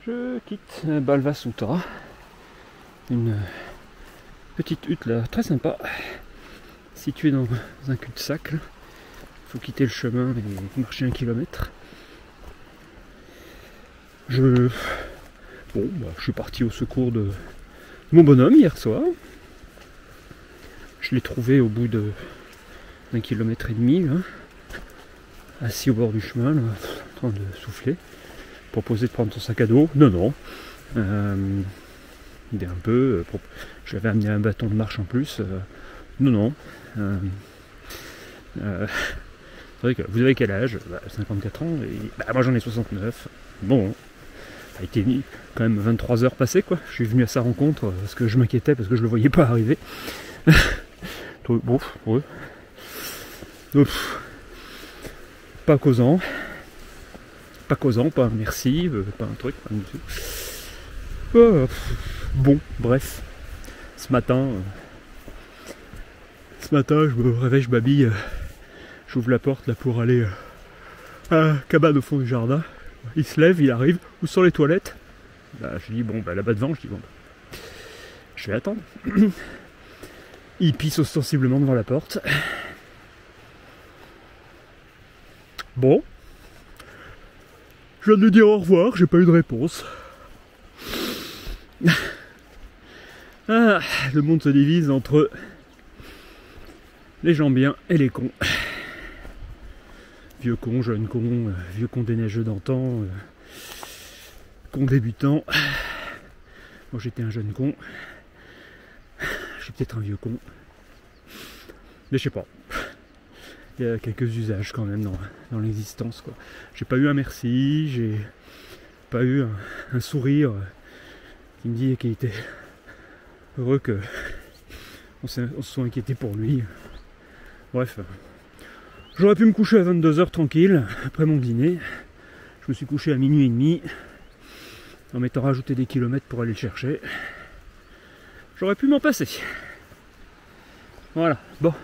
Je quitte Balva-Soutra, une petite hutte là, très sympa, située dans un cul-de-sac. Il faut quitter le chemin et marcher 1 kilomètre. Je suis parti au secours de mon bonhomme hier soir. Je l'ai trouvé au bout d'1,5 kilomètre là, assis au bord du chemin, là, en train de souffler. Proposé de prendre son sac à dos, non. Il est un peu. Je lui avais amené un bâton de marche en plus, non. C'est vrai que vous avez quel âge? 54 ans, et moi j'en ai 69. Bon, ça a été quand même 23 heures passées quoi. Je suis venu à sa rencontre parce que je m'inquiétais parce que je le voyais pas arriver. Bon, ouais. Pas causant. Pas un merci, pas un truc, pas du tout. Bon, bref. Ce matin, je me réveille, je m'habille, j'ouvre la porte là pour aller à la cabane au fond du jardin. Il se lève, il arrive. Où sont les toilettes? Je dis bon, là-bas devant, je dis bon, je vais attendre. Il pisse ostensiblement devant la porte. Bon. Je viens de lui dire au revoir, j'ai pas eu de réponse. Le monde se divise entre les gens bien et les cons. Vieux con, jeune con, vieux con des neigeux d'antan, con débutant. Moi j'étais un jeune con. Je suis peut-être un vieux con. Mais je sais pas. Il y a quelques usages quand même dans l'existence quoi. J'ai pas eu un merci, j'ai pas eu un sourire qui me dit qu'il était heureux que on se soit inquiété pour lui. Bref, j'aurais pu me coucher à 22 h tranquille après mon dîner. Je me suis couché à minuit et demi en m'étant rajouté des kilomètres pour aller le chercher. J'aurais pu m'en passer. Voilà, bon.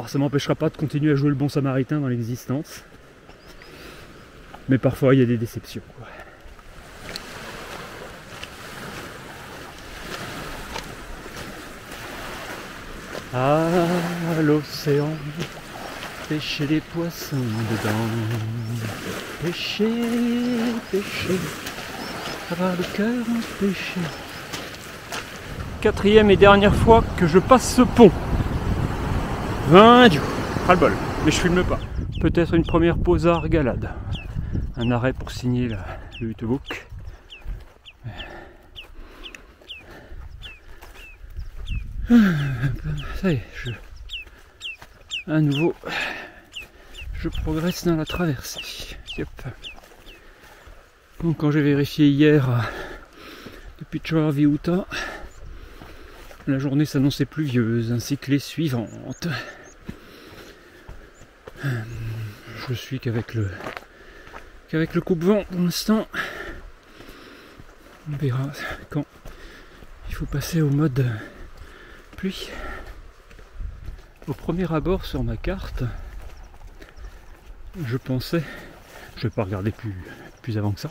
Ça m'empêchera pas de continuer à jouer le bon samaritain dans l'existence. Mais parfois il y a des déceptions quoi. À l'océan, pêcher les poissons dedans. Pêcher, avoir le cœur pêcher. 4e et dernière fois que je passe ce pont. 20 jours, ras-le-bol, mais je filme pas. Peut-être une première pause à Argalade. Un arrêt pour signer le hutebook. Ça y est, à nouveau, je progresse dans la traversée. Yep. Donc quand j'ai vérifié hier depuis Tchoar-Viuta, la journée s'annonçait pluvieuse, ainsi que les suivantes. Je suis qu'avec le coupe-vent pour l'instant. On verra quand il faut passer au mode pluie. Au premier abord sur ma carte, je pensais, je vais pas regarder plus avant que ça,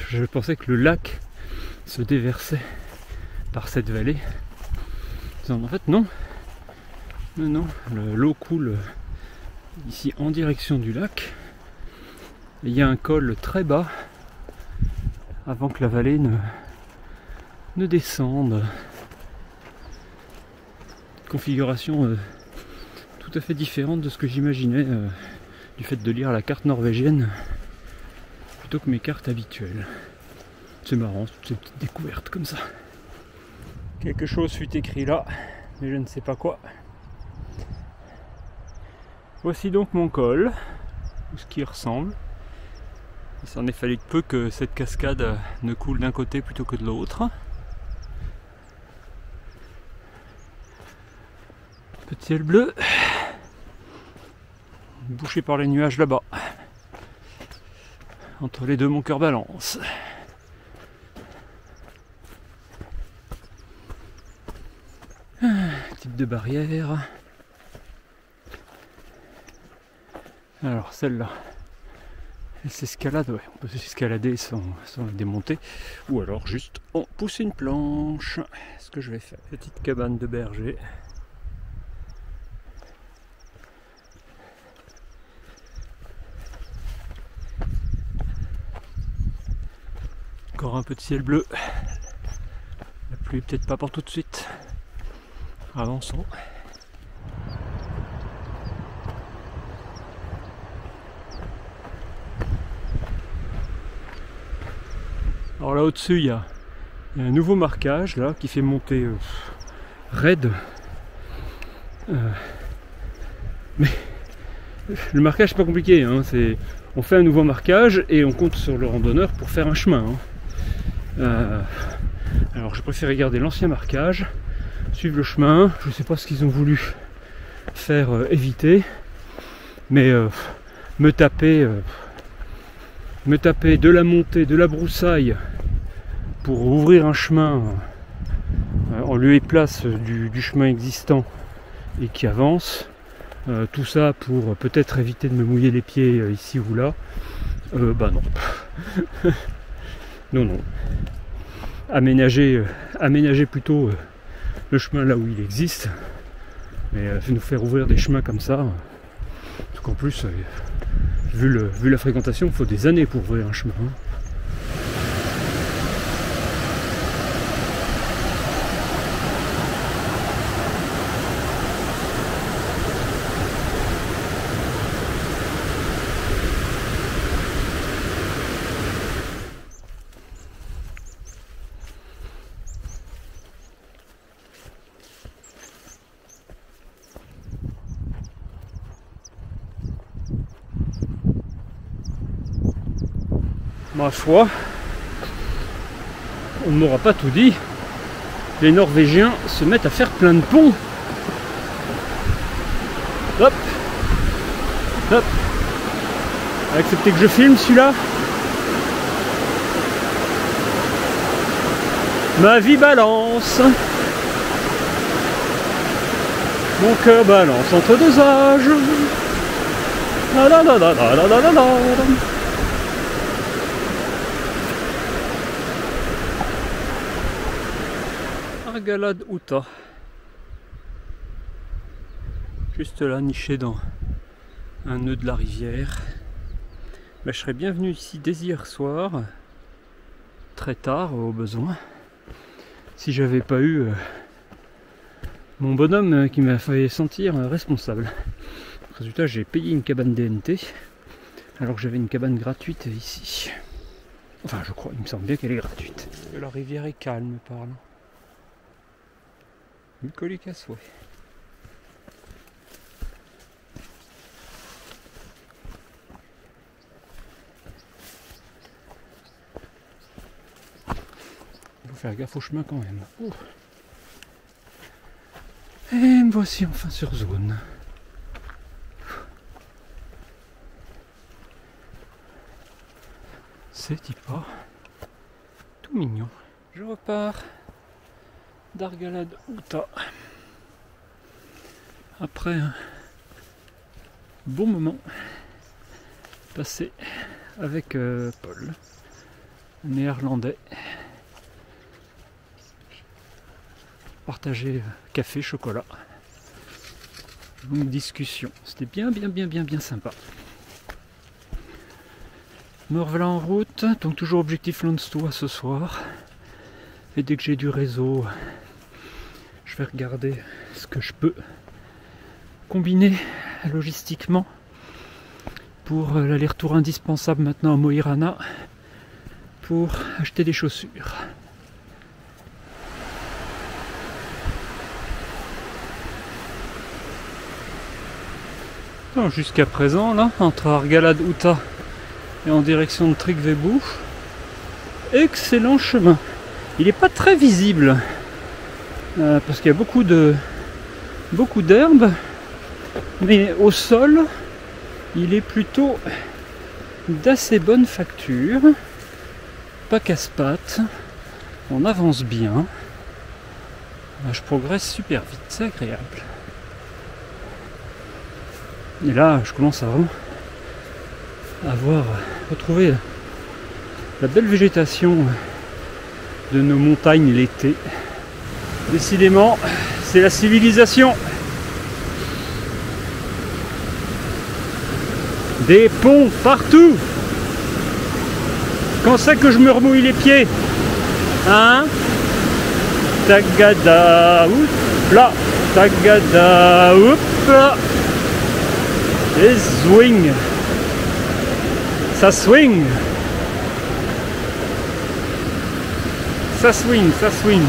je pensais que le lac se déversait par cette vallée. En fait non, l'eau coule ici en direction du lac. Et il y a un col très bas avant que la vallée ne descende. Configuration tout à fait différente de ce que j'imaginais du fait de lire la carte norvégienne plutôt que mes cartes habituelles. C'est marrant, toutes ces petites découvertes comme ça. Quelque chose fut écrit là, mais je ne sais pas quoi. Voici donc mon col. ou ce qui ressemble. Il s'en est fallu peu que cette cascade ne coule d'un côté plutôt que de l'autre. Petit ciel bleu, bouché par les nuages là-bas. Entre les deux, mon cœur balance. Type de barrière. Alors celle-là, elle s'escalade, ouais, on peut s'escalader sans la démonter, ou alors juste on pousse une planche, ce que je vais faire. Petite cabane de berger. Encore un peu de ciel bleu. La pluie peut-être pas pour tout de suite. Avançons. Alors là au-dessus il y a un nouveau marquage là qui fait monter raide. Mais le marquage c'est pas compliqué, hein, on fait un nouveau marquage et on compte sur le randonneur pour faire un chemin. Hein. Alors je préfère garder l'ancien marquage, suivre le chemin. Je sais pas ce qu'ils ont voulu faire éviter, mais me taper de la montée, de la broussaille pour ouvrir un chemin en lieu et place du chemin existant et qui avance, tout ça pour peut-être éviter de me mouiller les pieds ici ou là, bah non. non. Aménager plutôt le chemin là où il existe, mais nous faire ouvrir des chemins comme ça, parce qu'en plus vu la fréquentation, il faut des années pour ouvrir un chemin. Hein. Ma foi, on ne m'aura pas tout dit. Les Norvégiens se mettent à faire plein de ponts. Hop, hop. Acceptez que je filme celui-là. Ma vie balance. Mon cœur balance entre deux âges. La la la la la la la la la. Argalad Uta, juste là, niché dans un nœud de la rivière. Ben, je serais bienvenu ici dès hier soir, très tard au besoin, si j'avais pas eu mon bonhomme qui m'a fait sentir responsable. Résultat, j'ai payé une cabane DNT alors que j'avais une cabane gratuite ici. Enfin, je crois, il me semble bien qu'elle est gratuite. La rivière est calme par là. Bucolique à souhait. Il faut faire gaffe au chemin quand même. Ouh. Et me voici enfin sur zone. C'est pas tout mignon. Je repars d'Argalad Uta après un bon moment passé avec Paul, un néerlandais. Partager café, chocolat, longue discussion, c'était bien sympa. Me revoilà en route, donc toujours objectif Landstoa ce soir. Et dès que j'ai du réseau, je vais regarder ce que je peux combiner logistiquement pour l'aller-retour indispensable maintenant à Mo i Rana pour acheter des chaussures. Jusqu'à présent, là, entre Argalad Uta et en direction de Tryggvebu, excellent chemin. Il n'est pas très visible parce qu'il y a beaucoup d'herbes, mais au sol, il est plutôt d'assez bonne facture, pas casse-pattes, on avance bien. Je progresse super vite, c'est agréable. Et là, je commence à vraiment retrouvé la belle végétation de nos montagnes l'été. Décidément, c'est la civilisation. Des ponts partout. Quand c'est que je me remouille les pieds? Hein? Tagada, oup là, tagada, oup là. Et swing. Ça swing. Ça swing, ça swing.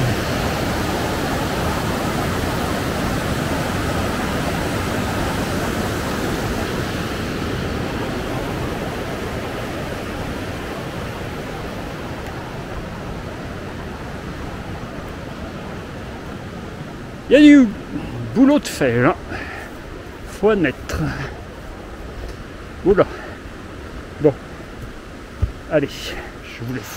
Il y a du boulot de fait là. Faut admettre. Oula. Bon. Allez, je vous laisse.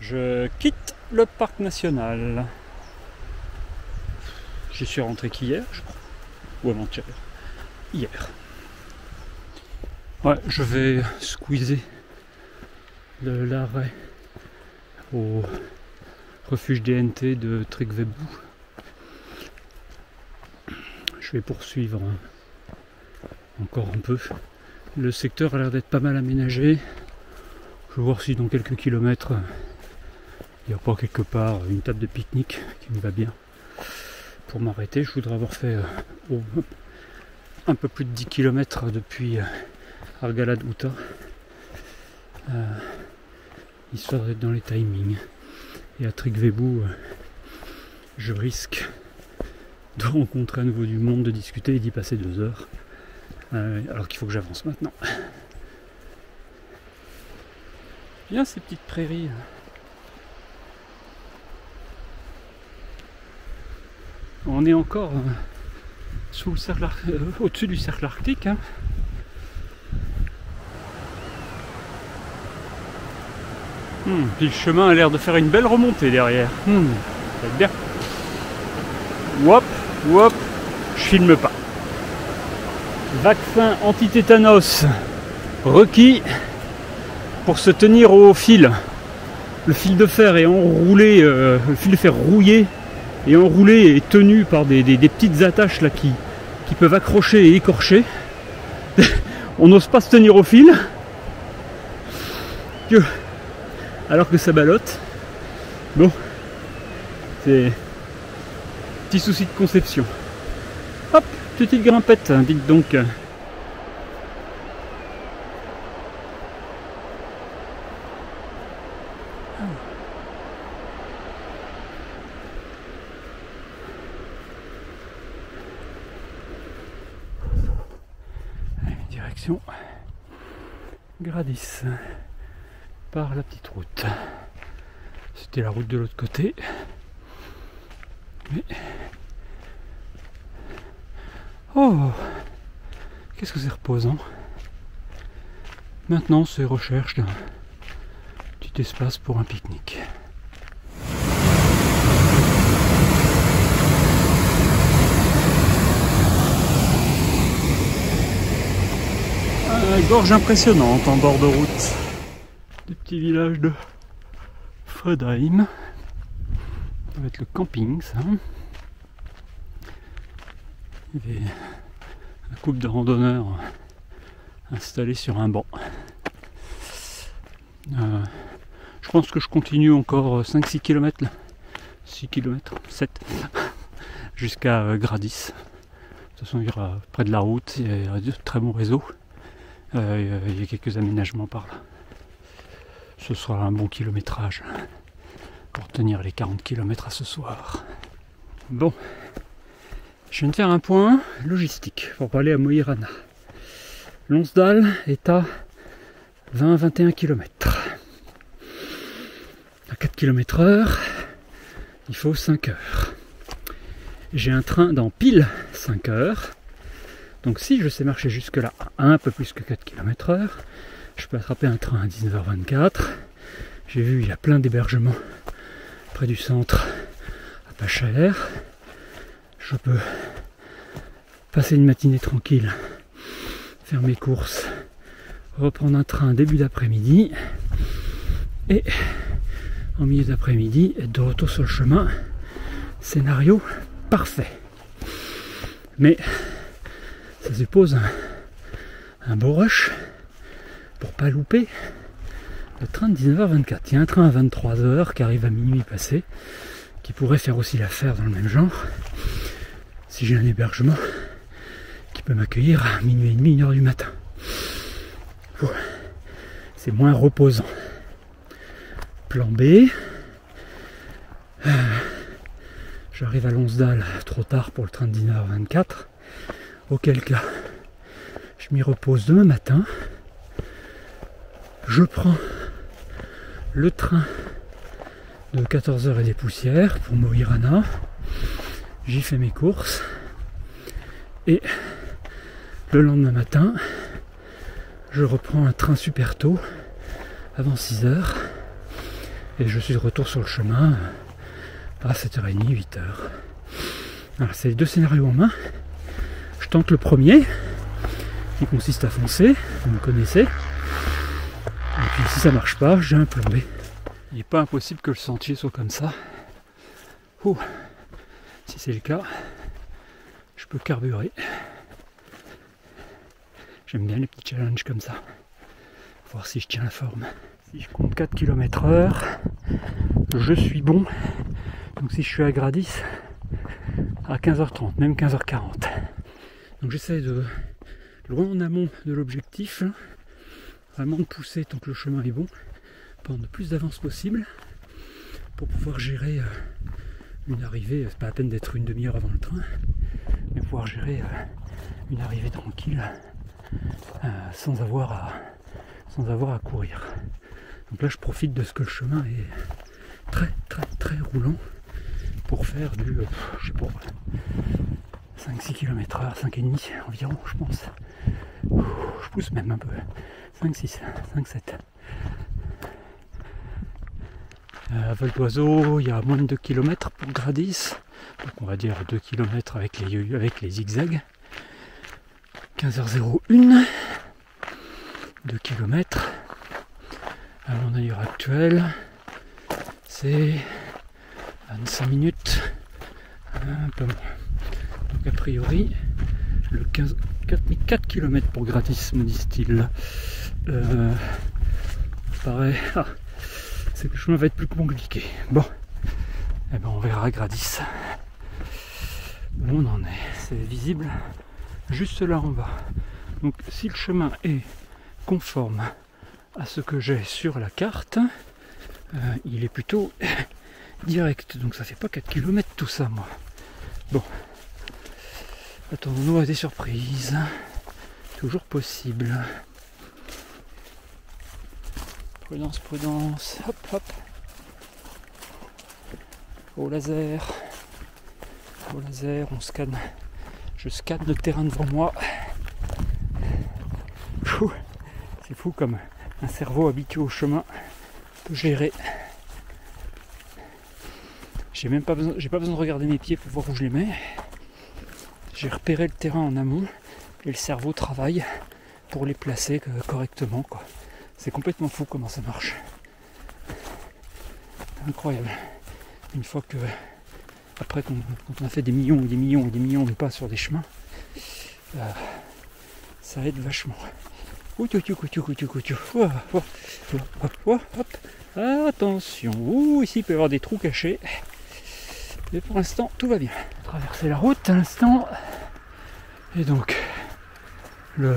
Je quitte le parc national. Je suis rentré qu'hier, je crois. Ou avant-hier. Hier. Ouais, je vais squeezer l'arrêt au refuge DNT de Tryggvebu. Je vais poursuivre encore un peu. Le secteur a l'air d'être pas mal aménagé. Je vais voir si dans quelques kilomètres il n'y a pas quelque part une table de pique-nique qui me va bien pour m'arrêter. Je voudrais avoir fait un peu plus de 10 km depuis Argalad Uta, histoire d'être dans les timings. Et à Tryggvebu, je risque de rencontrer à nouveau du monde, de discuter et d'y passer 2 heures, alors qu'il faut que j'avance maintenant. Bien ces petites prairies. On est encore sous le cercle au-dessus du cercle arctique. Hein. Puis le chemin a l'air de faire une belle remontée derrière. Ça va être bien. Hop, hop, je filme pas. Vaccin anti-tétanos requis pour se tenir au fil. Le fil de fer est enroulé, le fil de fer rouillé et enroulé et tenu par des petites attaches là qui peuvent accrocher et écorcher. On n'ose pas se tenir au fil alors que ça ballotte. Bon, c'est petit souci de conception. Hop, petite grimpette, dites donc. Direction Gradis par la petite route. C'était la route de l'autre côté. Mais... oh, qu'est-ce que c'est reposant. Maintenant, c'est recherche d'un petit espace pour un pique-nique. Gorge impressionnante en bord de route. Des petits villages de Fredheim. Ça va être le camping, ça. Il y avait un couple de randonneurs installés sur un banc. Je pense que je continue encore 5-6 km là. 6 km, 7 jusqu'à Gradis. De toute façon, il y aura près de la route, il y aura de très bons réseaux. Il y a quelques aménagements par là. Ce sera un bon kilométrage pour tenir les 40 km à ce soir. Bon, je viens de faire un point logistique pour parler à Mo i Rana. Lonsdal est à 20-21 km. À 4 km/h, il faut 5 heures. J'ai un train dans pile 5 heures. Donc si je sais marcher jusque là à un peu plus que 4 km/h, je peux attraper un train à 19h24. J'ai vu, il y a plein d'hébergements près du centre à pas cher. Je peux passer une matinée tranquille, faire mes courses, reprendre un train début d'après-midi et en milieu d'après-midi être de retour sur le chemin. Scénario parfait. Mais ça suppose un beau rush pour pas louper le train de 19h24. Il y a un train à 23h qui arrive à minuit passé, qui pourrait faire aussi l'affaire dans le même genre, si j'ai un hébergement qui peut m'accueillir à minuit et demi, 1h du matin. C'est moins reposant. Plan B. J'arrive à Lonsdal trop tard pour le train de 19h24. Auquel cas, je m'y repose demain matin. Je prends le train de 14h et des poussières pour Mo i Rana. J'y fais mes courses. Et le lendemain matin, je reprends un train super tôt, avant 6h. Et je suis de retour sur le chemin à 7h30, 8h. Voilà, c'est les deux scénarios en main. Je tente le premier, qui consiste à foncer, vous me connaissez. Et puis si ça marche pas, j'ai un plan B. Il n'est pas impossible que le sentier soit comme ça. Si c'est le cas, je peux carburer. J'aime bien les petits challenges comme ça. Voir si je tiens la forme. Si je compte 4 km/h, je suis bon. Donc si je suis à Gradis, à 15h30, même 15h40. Donc j'essaie de, loin en amont de l'objectif, vraiment de pousser tant que le chemin est bon, prendre le plus d'avance possible, pour pouvoir gérer une arrivée, c'est pas la peine d'être une demi-heure avant le train, mais pouvoir gérer une arrivée tranquille, sans avoir à courir. Donc là je profite de ce que le chemin est très roulant pour faire du, je sais pas, 5-6 km/h, 5,5 environ je pense. Je pousse même un peu, 5-6, 5-7. À vol d'oiseau, il y a moins de 2 km pour Gradis, donc on va dire 2 km avec les zigzags. 15h01, 2 km. À mon allure actuelle, c'est 25 minutes, un peu moins. Donc a priori, le 4 km pour Gradis, me disent-ils. Pareil, c'est que le chemin va être plus compliqué. Bon, eh ben on verra Gradis où on en est. C'est visible juste là en bas. Donc si le chemin est conforme à ce que j'ai sur la carte, il est plutôt direct. Donc ça fait pas 4 km tout ça, moi. Bon, attendons-nous à des surprises. Toujours possible. Prudence, prudence. Hop, hop. Au laser. Au laser, on scanne. Je scanne le terrain devant moi. C'est fou comme un cerveau habitué au chemin peut gérer. J'ai pas besoin de regarder mes pieds pour voir où je les mets. J'ai repéré le terrain en amont et le cerveau travaille pour les placer correctement, quoi. C'est complètement fou comment ça marche. Incroyable. Une fois que, après quand on a fait des millions de pas sur des chemins, ça aide vachement. Hop. Attention, ici il peut y avoir des trous cachés. Mais pour l'instant, tout va bien. Traverser la route à l'instant. Et donc, le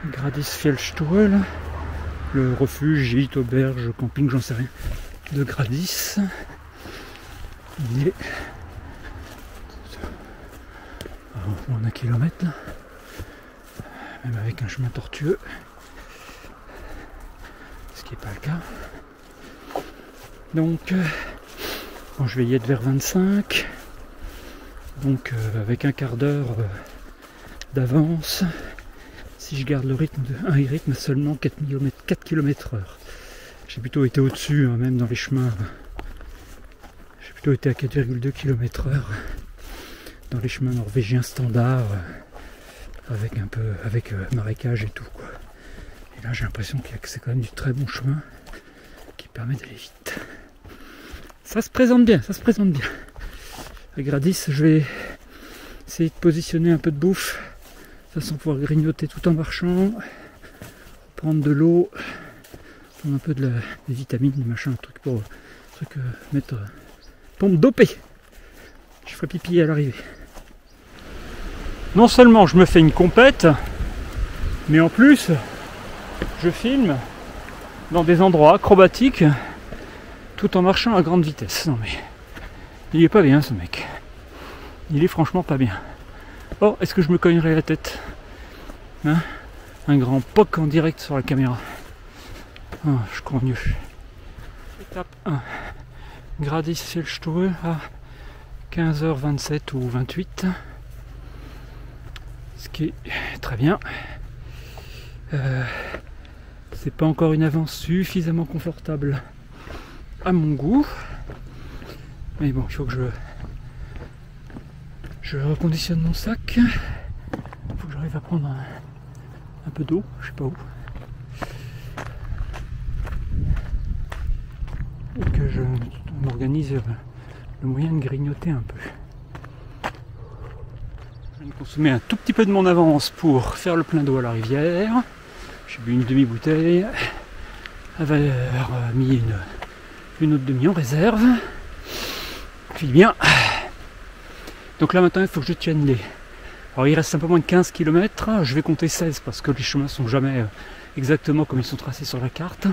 Gradisfjellstue, le refuge, gîte, auberge, camping, j'en sais rien, de Gradis. Il est à moins d'un kilomètre là. Même avec un chemin tortueux, ce qui n'est pas le cas. Donc bon, je vais y être vers 25, donc avec un quart d'heure d'avance, si je garde le rythme un rythme seulement 4 km/h. J'ai plutôt été au-dessus, hein, même dans les chemins. J'ai plutôt été à 4,2 km/h dans les chemins norvégiens standards, avec marécage et tout, quoi. Et là j'ai l'impression que c'est quand même du très bon chemin qui permet d'aller vite. Ça se présente bien, ça se présente bien. À Gradis, je vais essayer de positionner un peu de bouffe, de façon pouvoir grignoter tout en marchant, prendre de l'eau, prendre un peu des vitamines, des machins, un truc pour mettre pompe dopée. Je ferai pipi à l'arrivée. Non seulement je me fais une compète, mais en plus je filme dans des endroits acrobatiques tout en marchant à grande vitesse. Non mais il est pas bien ce mec. Il est franchement pas bien. Oh, est-ce que je me cognerai la tête, hein? Un grand poc en direct sur la caméra. Oh, je crois mieux. Étape 1. Gradisfjellstue à 15h27 ou 28. Ce qui est très bien. C'est pas encore une avance suffisamment confortable à mon goût. Mais bon, il faut que je reconditionne mon sac. Il faut que j'arrive à prendre un peu d'eau, je sais pas où. Et que je m'organise le moyen de grignoter un peu. Je viens de consommer un tout petit peu de mon avance pour faire le plein d'eau à la rivière. J'ai bu une demi-bouteille. J'avais mis une autre demi en réserve. Puis bien. Donc là maintenant il faut que je tienne les... Alors il reste un peu moins de 15 km. Je vais compter 16 parce que les chemins sont jamais exactement comme ils sont tracés sur la carte.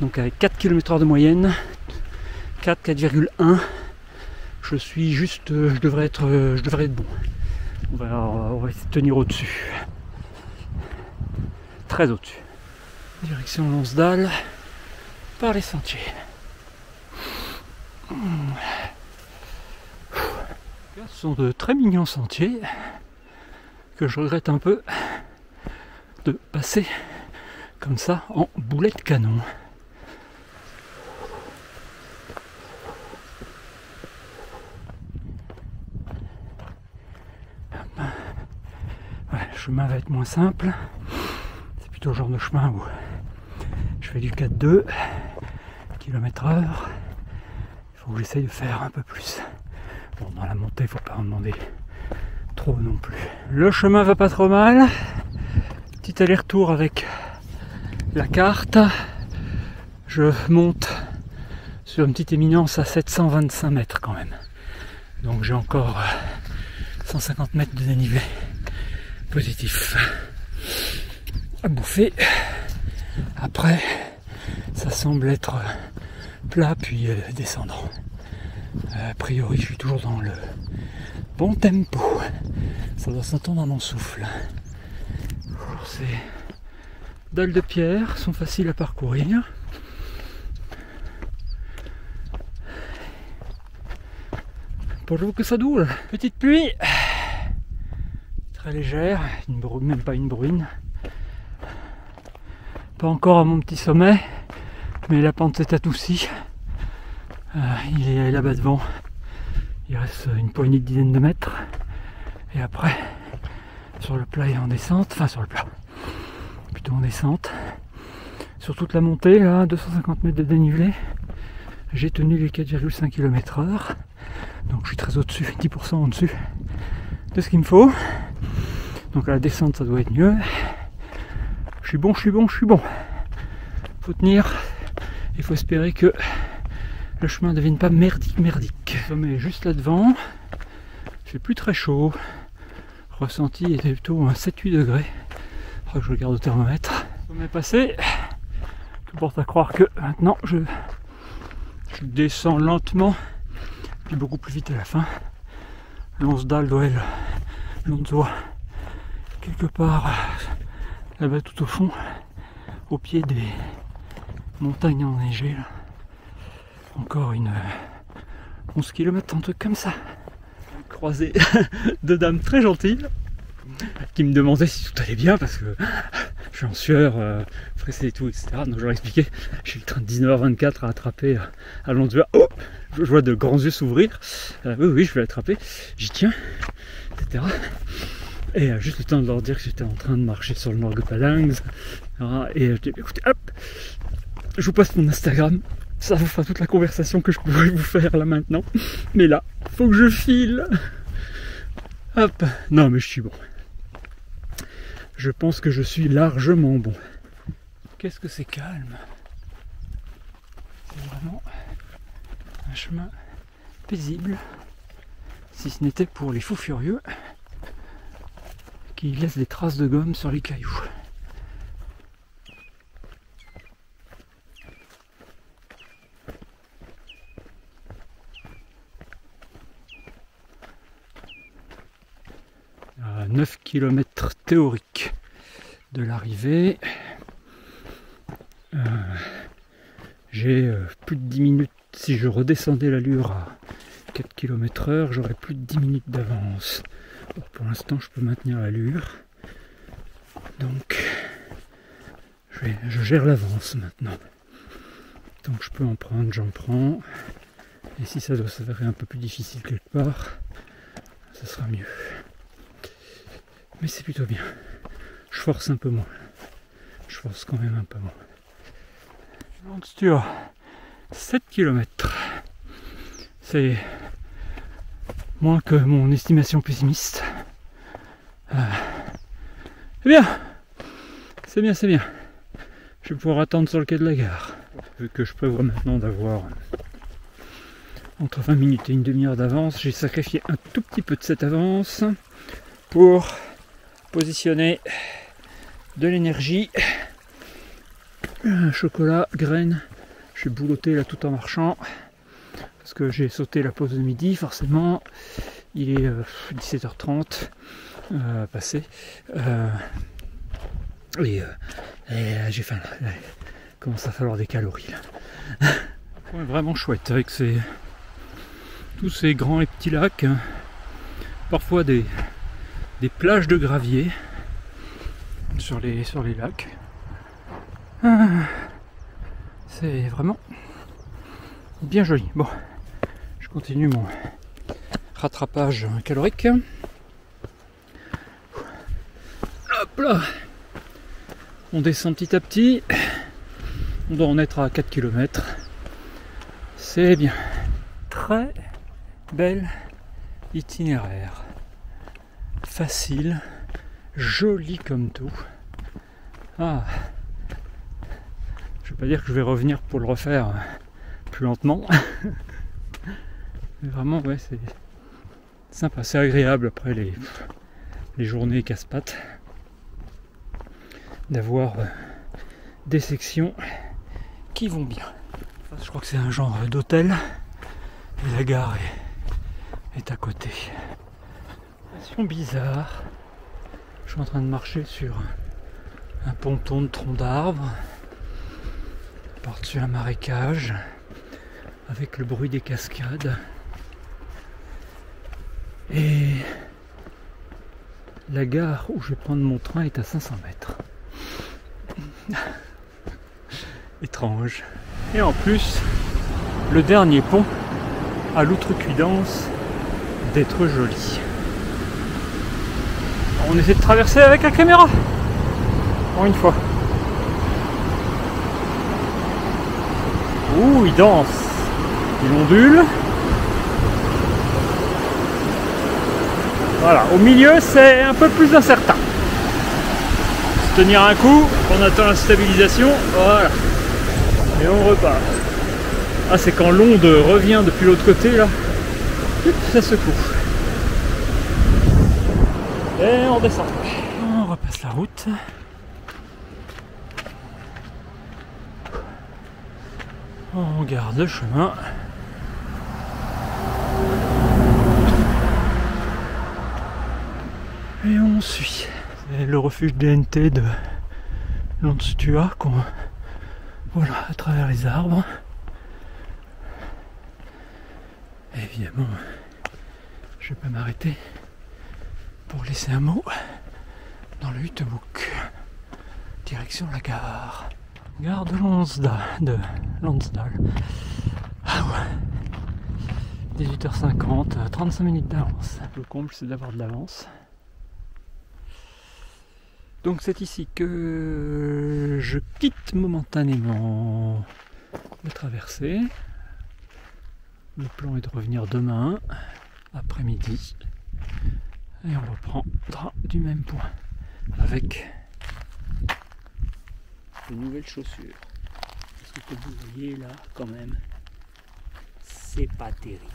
Donc avec 4 km/h de moyenne, 4,1, je suis juste, je devrais être bon. On va essayer de tenir au-dessus. Très au-dessus. Direction Lonsdal, par les sentiers. Ce sont de très mignons sentiers que je regrette un peu de passer comme ça en boulet de canon. Ouais, le chemin va être moins simple. C'est plutôt le genre de chemin où je fais du 4,2 km/h. Il faut que j'essaye de faire un peu plus. Bon, dans la montée, il ne faut pas en demander trop non plus. Le chemin va pas trop mal. Petit aller-retour avec la carte. Je monte sur une petite éminence à 725 mètres quand même. Donc j'ai encore 150 mètres de dénivelé positif à bouffer. Après, ça semble être plat puis descendant. A priori, je suis toujours dans le bon tempo. Ça doit s'entendre dans mon souffle. Alors, ces dalles de pierre sont faciles à parcourir. Pour que ça doule. Petite pluie. Très légère. Même pas une bruine. Pas encore à mon petit sommet. Mais la pente s'est adoucie. Il est là-bas devant. Il reste une poignée de dizaines de mètres. Et après, sur le plat et en descente, enfin sur le plat, plutôt en descente, sur toute la montée, là, 250 mètres de dénivelé, j'ai tenu les 4,5 km/h. Donc je suis très au-dessus, 10% en dessus de ce qu'il me faut. Donc à la descente, ça doit être mieux. suis bon. Faut tenir. Il faut espérer que le chemin ne devienne pas merdique. Le sommet est juste là devant. Il fait plus très chaud. Ressenti était plutôt à 7-8 degrés. Il faudra que je regarde au thermomètre. Le sommet est passé. Tout porte à croire que maintenant je descends lentement. Puis beaucoup plus vite à la fin. Lonsdal doit être Lonsdois quelque part là-bas tout au fond, au pied des montagnes enneigées là. Encore une 11 km, un truc comme ça. Croisé deux dames très gentilles qui me demandaient si tout allait bien parce que je suis en sueur, pressé et tout, etc. Donc je leur expliquais, j'ai le train de 19h24 à attraper à Lonsdal. Oh, je vois de grands yeux s'ouvrir. Oui, je vais l'attraper. J'y tiens, etc. Et juste le temps de leur dire que j'étais en train de marcher sur le Norgepalangs. Et je dis, écoutez, hop, je vous poste mon Instagram. Ça vous fera toute la conversation que je pourrais vous faire là maintenant. Mais là, faut que je file. Hop. Non, mais je suis bon. Je pense que je suis largement bon. Qu'est-ce que c'est calme. C'est vraiment un chemin paisible. Si ce n'était pour les fous furieux qui laissent des traces de gomme sur les cailloux. À 9 km théoriques de l'arrivée. J'ai plus de 10 minutes. Si je redescendais l'allure à 4 km/h, j'aurais plus de 10 minutes d'avance. Pour l'instant, je peux maintenir l'allure. Donc, je gère l'avance maintenant. Donc, je peux en prendre, j'en prends. Et si ça doit s'avérer un peu plus difficile quelque part, ça sera mieux. Mais c'est plutôt bien. Je force un peu moins. Je force quand même un peu moins. Sur 7 km. C'est moins que mon estimation pessimiste. C'est bien. C'est bien. Je vais pouvoir attendre sur le quai de la gare. Vu que je prévois maintenant d'avoir entre 20 minutes et une demi-heure d'avance, j'ai sacrifié un tout petit peu de cette avance pour positionner de l'énergie, un chocolat, graines. Je suis boulotté là tout en marchant parce que j'ai sauté la pause de midi, forcément. Il est 17h30 passé et j'ai faim là. Il commence à falloir des calories là. Ouais, vraiment chouette avec tous ces grands et petits lacs, hein. Parfois des plages de gravier sur les lacs. C'est vraiment bien joli. Bon, je continue mon rattrapage calorique. Hop là, on descend petit à petit. On doit en être à 4 km. C'est bien. Très bel itinéraire. Facile, joli comme tout. Ah, je vais pas dire que je vais revenir pour le refaire plus lentement. Mais vraiment, ouais, c'est sympa, c'est agréable après les journées casse-pattes d'avoir des sections qui vont bien. Je crois que c'est un genre d'hôtel et la gare est à côté. Bizarre. Je suis en train de marcher sur un ponton de troncs d'arbres par-dessus un marécage avec le bruit des cascades et la gare où je vais prendre mon train est à 500 mètres. Étrange. Et en plus le dernier pont a l'outrecuidance d'être joli. On essaie de traverser avec la caméra. Encore une fois. Ouh, il danse. Il ondule. Voilà, au milieu c'est un peu plus incertain. tenir un coup, on attend la stabilisation, voilà. Et on repart. Ah, c'est quand l'onde revient depuis l'autre côté là, ça secoue. Et on descend. On repasse la route. On garde le chemin. Et on suit. C'est le refuge DNT de Landstua qu'on voilà à travers les arbres. Et évidemment, je vais pas m'arrêter pour laisser un mot dans le Huttemook. Direction la gare. Gare de Lansdal. Ah ouais. 18h50, 35 minutes d'avance. Le comble, c'est d'avoir de l'avance. Donc c'est ici que je quitte momentanément la traversée. Le plan est de revenir demain après-midi. Et on reprendra du même point avec de nouvelles chaussures. Parce que comme vous voyez là, quand même, c'est pas terrible.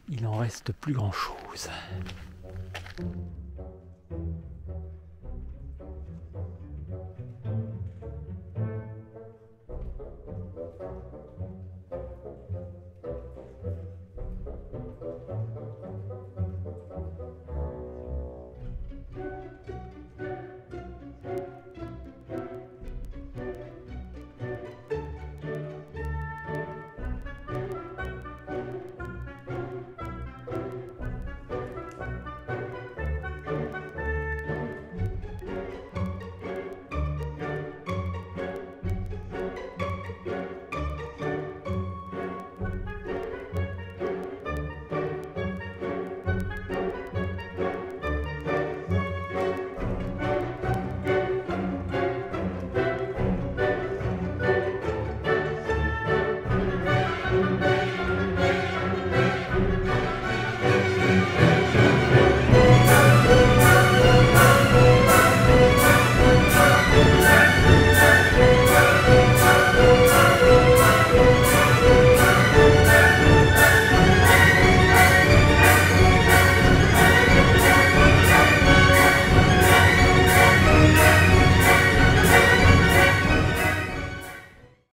Il en reste plus grand chose.